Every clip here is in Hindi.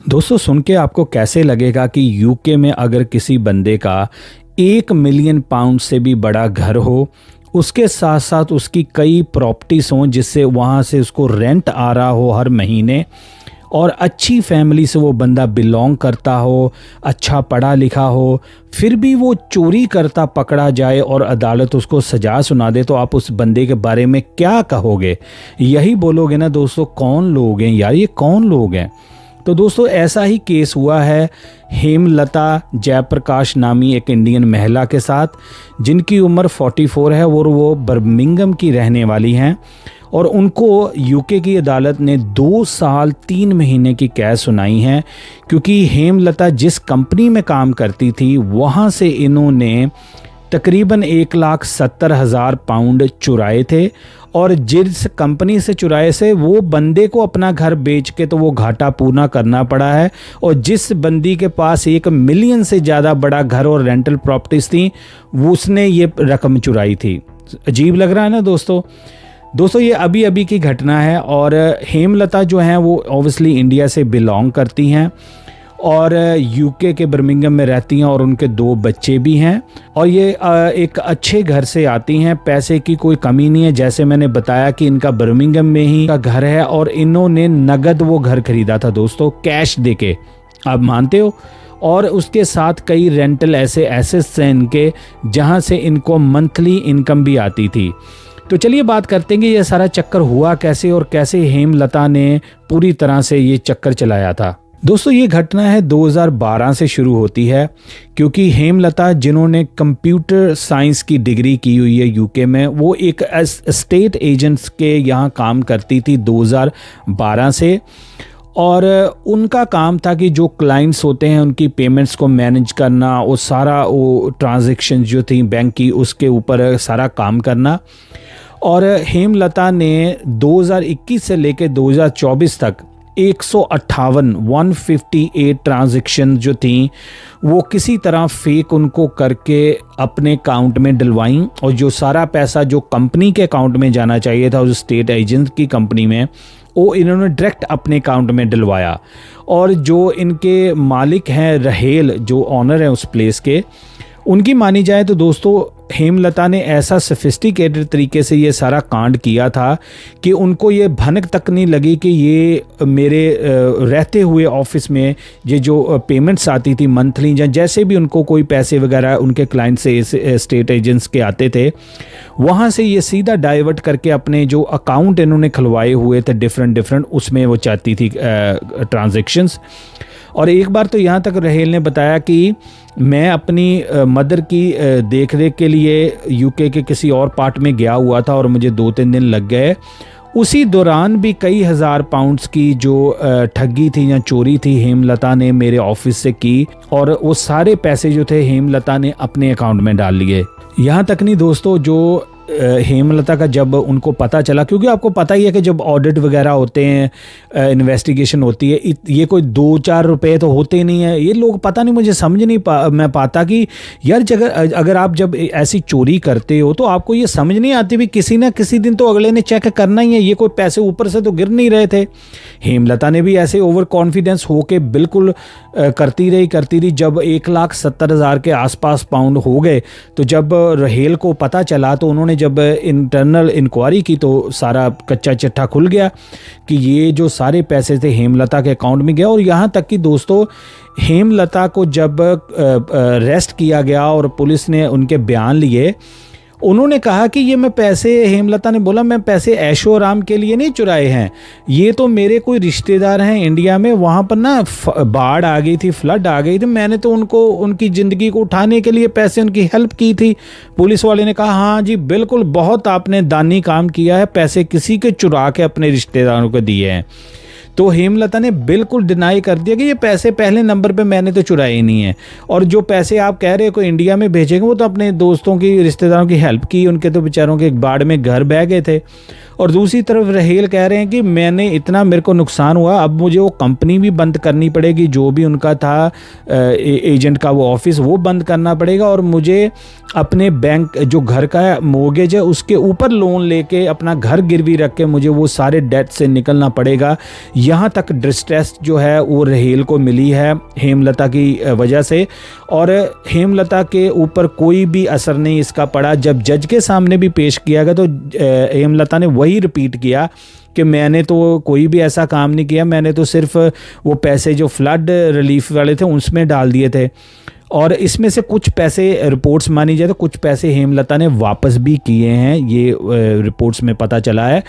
दोस्तों सुन के आपको कैसे लगेगा कि यूके में अगर किसी बंदे का 1 मिलियन पाउंड से भी बड़ा घर हो, उसके साथ साथ उसकी कई प्रॉपर्टीज़ हों जिससे वहाँ से उसको रेंट आ रहा हो हर महीने, और अच्छी फैमिली से वो बंदा बिलोंग करता हो, अच्छा पढ़ा लिखा हो, फिर भी वो चोरी करता पकड़ा जाए और अदालत उसको सज़ा सुना दे, तो आप उस बंदे के बारे में क्या कहोगे? यही बोलोगे ना दोस्तों, कौन लोग हैं यार, ये कौन लोग हैं? तो दोस्तों ऐसा ही केस हुआ है हेमलता जयप्रकाश नामी एक इंडियन महिला के साथ, जिनकी उम्र 44 है और वो बर्मिंघम की रहने वाली हैं, और उनको यूके की अदालत ने 2 साल 3 महीने की कैद सुनाई है, क्योंकि हेमलता जिस कंपनी में काम करती थी वहाँ से इन्होंने तकरीबन 1,70,000 पाउंड चुराए थे, और जिस कंपनी से चुराए से वो बंदे को अपना घर बेच के तो वो घाटा पूरा करना पड़ा है, और जिस बंदी के पास 1 मिलियन से ज़्यादा बड़ा घर और रेंटल प्रॉपर्टीज़ थी वो उसने ये रकम चुराई थी। अजीब लग रहा है ना दोस्तों ये अभी अभी की घटना है। और हेमलता जो हैं वो ऑब्वियसली इंडिया से बिलोंग करती हैं और यूके के बर्मिंघम में रहती हैं, और उनके 2 बच्चे भी हैं, और ये एक अच्छे घर से आती हैं, पैसे की कोई कमी नहीं है। जैसे मैंने बताया कि इनका बर्मिंघम में ही का घर है, और इन्होंने नगद वो घर खरीदा था दोस्तों, कैश देके, आप मानते हो। और उसके साथ कई रेंटल ऐसे एसेट्स हैं इनके, जहाँ से इनको मंथली इनकम भी आती थी। तो चलिए बात करते हैं कि ये सारा चक्कर हुआ कैसे और कैसे हेमलता ने पूरी तरह से ये चक्कर चलाया था। दोस्तों ये घटना है 2012 से शुरू होती है, क्योंकि हेमलता जिन्होंने कंप्यूटर साइंस की डिग्री की हुई है यूके में, वो एक स्टेट एजेंट्स के यहाँ काम करती थी 2012 से, और उनका काम था कि जो क्लाइंट्स होते हैं उनकी पेमेंट्स को मैनेज करना, वो सारा वो ट्रांजैक्शन जो थी बैंक की उसके ऊपर सारा काम करना। और हेमलता ने 2021 से लेकर 2024 तक 158 ट्रांजैक्शन जो थी वो किसी तरह फेक उनको करके अपने अकाउंट में डलवाई, और जो सारा पैसा जो कंपनी के अकाउंट में जाना चाहिए था उस स्टेट एजेंट की कंपनी में, वो इन्होंने डायरेक्ट अपने अकाउंट में डलवाया। और जो इनके मालिक हैं रहेल, जो ऑनर हैं उस प्लेस के, उनकी मानी जाए तो दोस्तों हेमलता ने ऐसा सोफिस्टिकेटेड तरीके से ये सारा कांड किया था कि उनको ये भनक तक नहीं लगी कि ये मेरे रहते हुए ऑफिस में ये जो पेमेंट्स आती थी मंथली, या जैसे भी उनको कोई पैसे वगैरह उनके क्लाइंट से स्टेट एजेंट्स के आते थे, वहाँ से ये सीधा डाइवर्ट करके अपने जो अकाउंट इन्होंने खुलवाए हुए थे डिफरेंट उसमें वो चाहती थी ट्रांजेक्शन्स। और एक बार तो यहाँ तक रहेल ने बताया कि मैं अपनी मदर की देख रेख के लिए यूके के किसी और पार्ट में गया हुआ था और मुझे 2-3 दिन लग गए। उसी दौरान भी कई हज़ार पाउंड्स की जो ठगी थी या चोरी थी हेमलता ने मेरे ऑफिस से की, और वो सारे पैसे जो थे हेमलता ने अपने अकाउंट में डाल लिए। यहाँ तक नहीं दोस्तों, जो हेमलता का जब उनको पता चला, क्योंकि आपको पता ही है कि जब ऑडिट वगैरह होते हैं, इन्वेस्टिगेशन होती है, ये कोई 2-4 रुपए तो होते नहीं है। ये लोग पता नहीं, मुझे समझ नहीं मैं पाता कि यार अगर आप जब ऐसी चोरी करते हो तो आपको ये समझ नहीं आती भी किसी ना किसी दिन तो अगले ने चेक करना ही है, ये कोई पैसे ऊपर से तो गिर नहीं रहे थे। हेमलता ने भी ऐसे ओवर कॉन्फिडेंस होके बिल्कुल करती रही। जब 1,70,000 के आसपास पाउंड हो गए, तो जब रहेल को पता चला तो उन्होंने जब इंटरनल इंक्वायरी की तो सारा कच्चा चिट्ठा खुल गया कि ये जो सारे पैसे थे हेमलता के अकाउंट में गया। और यहाँ तक कि दोस्तों हेमलता को जब अरेस्ट किया गया और पुलिस ने उनके बयान लिए, उन्होंने कहा कि ये मैं पैसे, हेमलता ने बोला, मैं पैसे ऐशो आराम के लिए नहीं चुराए हैं, ये तो मेरे कोई रिश्तेदार हैं इंडिया में, वहाँ पर ना बाढ़ आ गई थी, फ्लड आ गई थी, मैंने तो उनको उनकी ज़िंदगी को उठाने के लिए पैसे उनकी हेल्प की थी। पुलिस वाले ने कहा हाँ जी बिल्कुल, बहुत आपने दानी काम किया है, पैसे किसी के चुरा के अपने रिश्तेदारों को दिए हैं। तो हेमलता ने बिल्कुल डिनाई कर दिया कि ये पैसे पहले नंबर पे मैंने तो चुराए ही नहीं है, और जो पैसे आप कह रहे हो को इंडिया में भेजेंगे वो तो अपने दोस्तों की, रिश्तेदारों की हेल्प की, उनके तो बेचारों के बाढ़ में घर बह गए थे। और दूसरी तरफ रहेल कह रहे हैं कि मैंने इतना, मेरे को नुकसान हुआ, अब मुझे वो कंपनी भी बंद करनी पड़ेगी, जो भी उनका था एजेंट का वो ऑफिस, वो बंद करना पड़ेगा, और मुझे अपने बैंक जो घर का मोर्गेज है उसके ऊपर लोन लेके अपना घर गिरवी रख के मुझे वो सारे डेट से निकलना पड़ेगा। यहाँ तक डिस्ट्रेस जो है वो रहेल को मिली है हेमलता की वजह से, और हेमलता के ऊपर कोई भी असर नहीं इसका पड़ा। जब जज के सामने भी पेश किया गया तो हेमलता ने वही रिपीट किया कि मैंने तो कोई भी ऐसा काम नहीं किया, मैंने तो सिर्फ वो पैसे जो फ्लड रिलीफ वाले थे उसमें डाल दिए थे। और इसमें से कुछ पैसे, रिपोर्ट्स मानी जाए तो कुछ पैसे हेमलता ने वापस भी किए हैं, ये रिपोर्ट्स में पता चला है।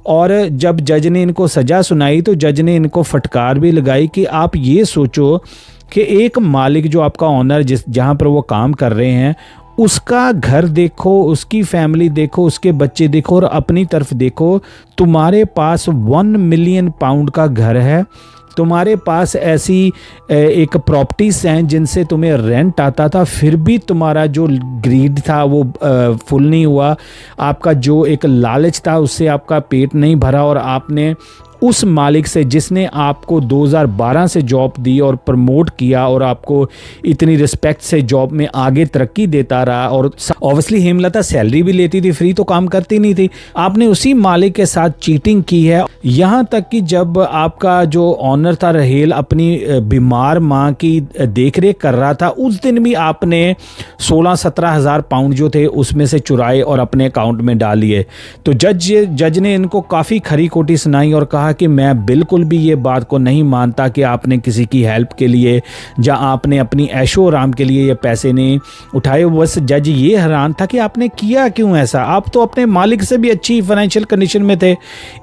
और जब जज ने इनको सज़ा सुनाई तो जज ने इनको फटकार भी लगाई कि आप ये सोचो कि एक मालिक जो आपका ऑनर जहाँ पर वो काम कर रहे हैं उसका घर देखो, उसकी फैमिली देखो, उसके बच्चे देखो और अपनी तरफ देखो। तुम्हारे पास 1 मिलियन पाउंड का घर है, तुम्हारे पास ऐसी एक प्रॉपर्टीज़ हैं जिनसे तुम्हें रेंट आता था, फिर भी तुम्हारा जो ग्रीड था वो फुल नहीं हुआ, आपका जो एक लालच था उससे आपका पेट नहीं भरा, और आपने उस मालिक से जिसने आपको 2012 से जॉब दी और प्रमोट किया और आपको इतनी रिस्पेक्ट से जॉब में आगे तरक्की देता रहा, और ऑब्वियसली हेमलता सैलरी भी लेती थी, फ्री तो काम करती नहीं थी, आपने उसी मालिक के साथ चीटिंग की है। यहाँ तक कि जब आपका जो ऑनर था रहेल अपनी बीमार माँ की देखरेख कर रहा था, उस दिन भी आपने 16-17 हज़ार पाउंड जो थे उसमें से चुराए और अपने अकाउंट में डाल लिए। तो जज ने इनको काफ़ी खरी खोटी सुनाई और कहा कि मैं बिल्कुल भी ये बात को नहीं मानता कि आपने किसी की हेल्प के लिए या आपने अपनी ऐशो आराम के लिए ये पैसे नहीं उठाए। बस जज ये हैरान था कि आपने किया क्यों ऐसा, आप तो अपने मालिक से भी अच्छी फाइनेंशियल कंडीशन में थे।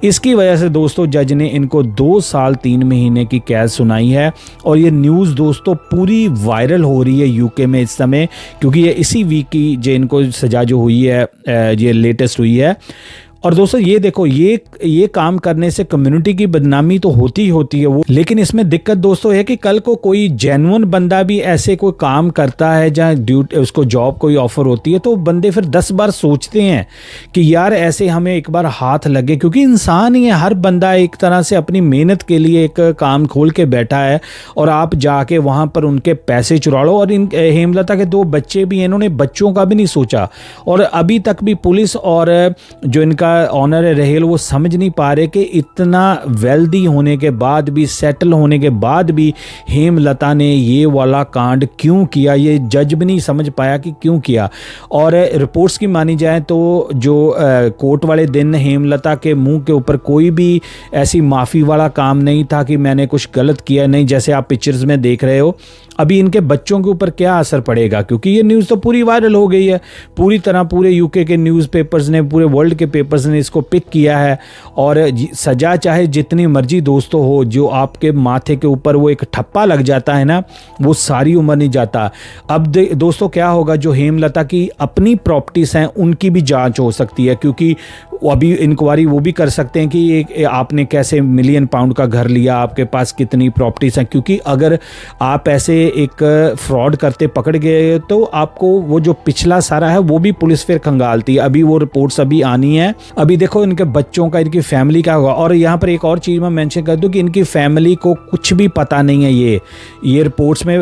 इसकी वजह से दोस्तों जज ने इनको 2 साल 3 महीने की कैद सुनाई है, और ये न्यूज़ दोस्तों पूरी वायरल हो रही है यूके में इस समय, क्योंकि ये इसी वीक की जो इनको सज़ा जो हुई है ये लेटेस्ट हुई है। और दोस्तों ये देखो, ये काम करने से कम्युनिटी की बदनामी तो होती ही होती है वो, लेकिन इसमें दिक्कत दोस्तों है कि कल को कोई जेन्युइन बंदा भी ऐसे कोई काम करता है जहाँ उसको जॉब कोई ऑफर होती है, तो बंदे फिर 10 बार सोचते हैं कि यार ऐसे हमें एक बार हाथ लगे, क्योंकि इंसान ही है, हर बंदा एक तरह से अपनी मेहनत के लिए एक काम खोल के बैठा है, और आप जाके वहाँ पर उनके पैसे चुरा लो। और इन हेमलता के 2 बच्चे भी हैं, इन्होंने बच्चों का भी नहीं सोचा, और अभी तक भी पुलिस और जो इनका ऑनर रहेल वो समझ नहीं पा रहे कि इतना वेल्दी होने के बाद भी, सेटल होने के बाद भी हेमलता ने ये वाला कांड क्यों किया, ये जज भी नहीं समझ पाया कि क्यों किया। और रिपोर्ट्स की मानी जाए तो जो कोर्ट वाले दिन हेमलता के मुंह के ऊपर कोई भी ऐसी माफ़ी वाला काम नहीं था कि मैंने कुछ गलत किया, नहीं, जैसे आप पिक्चर्स में देख रहे हो। अभी इनके बच्चों के ऊपर क्या असर पड़ेगा, क्योंकि ये न्यूज़ तो पूरी वायरल हो गई है, पूरी तरह पूरे यूके के न्यूज़पेपर्स ने, पूरे वर्ल्ड के पेपर्स ने इसको पिक किया है। और सज़ा चाहे जितनी मर्जी दोस्तों हो, जो आपके माथे के ऊपर वो एक ठप्पा लग जाता है ना, वो सारी उम्र नहीं जाता। अब दोस्तों क्या होगा, जो हेमलता की अपनी प्रॉपर्टीज़ हैं उनकी भी जांच हो सकती है, क्योंकि अभी इंक्वायरी वो भी कर सकते हैं कि आपने कैसे मिलियन पाउंड का घर लिया, आपके पास कितनी प्रॉपर्टीज़ हैं, क्योंकि अगर आप ऐसे एक फ्रॉड करते पकड़ गए तो आपको वो जो पिछला सारा है वो भी पुलिस फिर खंगालती है। अभी वो रिपोर्ट्स अभी आनी है, अभी देखो इनके बच्चों का, इनकी फैमिली का होगा। और यहाँ पर एक और चीज़ मैं मेंशन कर दूँ कि इनकी फैमिली को कुछ भी पता नहीं है। ये रिपोर्ट्स में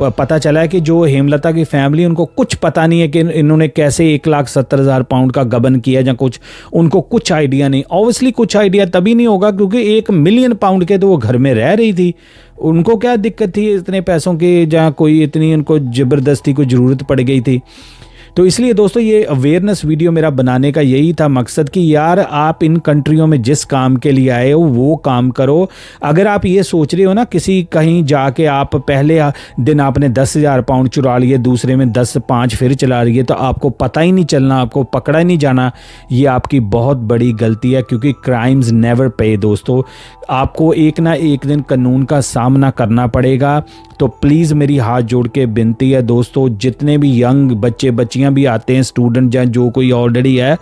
पता चला है कि जो हेमलता की फैमिली, उनको कुछ पता नहीं है कि इन्होंने कैसे 1,70,000 पाउंड का गबन किया या कुछ, उनको कुछ आइडिया नहीं। ऑब्वियसली कुछ आइडिया तभी नहीं होगा क्योंकि 1 मिलियन पाउंड के तो वो घर में रह रही थी, उनको क्या दिक्कत थी इतने पैसों की, जहाँ कोई इतनी उनको ज़बरदस्ती को ज़रूरत पड़ गई थी। तो इसलिए दोस्तों ये अवेयरनेस वीडियो मेरा बनाने का यही था मकसद कि यार आप इन कंट्रियों में जिस काम के लिए आए हो वो काम करो। अगर आप ये सोच रहे हो ना, किसी कहीं जाके आप पहले दिन आपने 10,000 पाउंड चुरा लिए, दूसरे में 10-5 फिर चला रही है, तो आपको पता ही नहीं चलना, आपको पकड़ा ही नहीं जाना, ये आपकी बहुत बड़ी गलती है। क्योंकि क्राइम्स नेवर पे दोस्तों, आपको एक ना एक दिन कानून का सामना करना पड़ेगा। तो प्लीज़ मेरी हाथ जोड़ के विनती है दोस्तों, जितने भी यंग बच्चे बच्चियां भी आते हैं, स्टूडेंट या जो कोई ऑलरेडी है,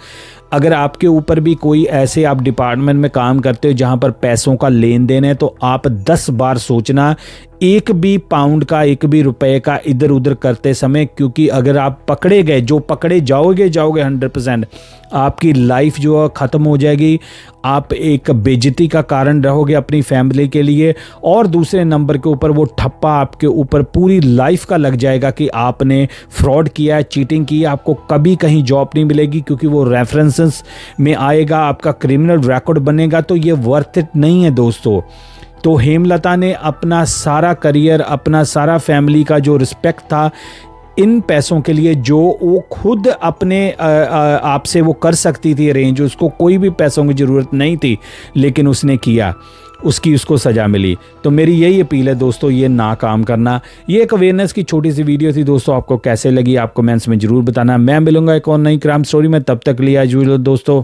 अगर आपके ऊपर भी कोई ऐसे आप डिपार्टमेंट में काम करते हो जहां पर पैसों का लेन देन है, तो आप 10 बार सोचना एक भी पाउंड का, एक भी रुपए का इधर उधर करते समय, क्योंकि अगर आप पकड़े गए, जो पकड़े जाओगे 100%, आपकी लाइफ जो है ख़त्म हो जाएगी। आप एक बेइज्जती का कारण रहोगे अपनी फैमिली के लिए, और दूसरे नंबर के ऊपर वो ठप्पा आपके ऊपर पूरी लाइफ का लग जाएगा कि आपने फ्रॉड किया है, चीटिंग की है। आपको कभी कहीं जॉब नहीं मिलेगी, क्योंकि वो रेफरेंसेस में आएगा, आपका क्रिमिनल रिकॉर्ड बनेगा। तो ये वर्थ इट नहीं है दोस्तों। तो हेमलता ने अपना सारा करियर, अपना सारा फैमिली का जो रिस्पेक्ट था इन पैसों के लिए, जो वो खुद अपने आप से वो कर सकती थी अरेंज, उसको कोई भी पैसों की ज़रूरत नहीं थी, लेकिन उसने किया, उसको सज़ा मिली। तो मेरी यही अपील है दोस्तों, ये ना काम करना। ये एक अवेयरनेस की छोटी सी वीडियो थी दोस्तों, आपको कैसे लगी आप कमेंट्स में ज़रूर बताना। मैं मिलूंगा एक और नई क्राइम स्टोरी में, तब तक लिए दोस्तों,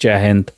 जय हिंद।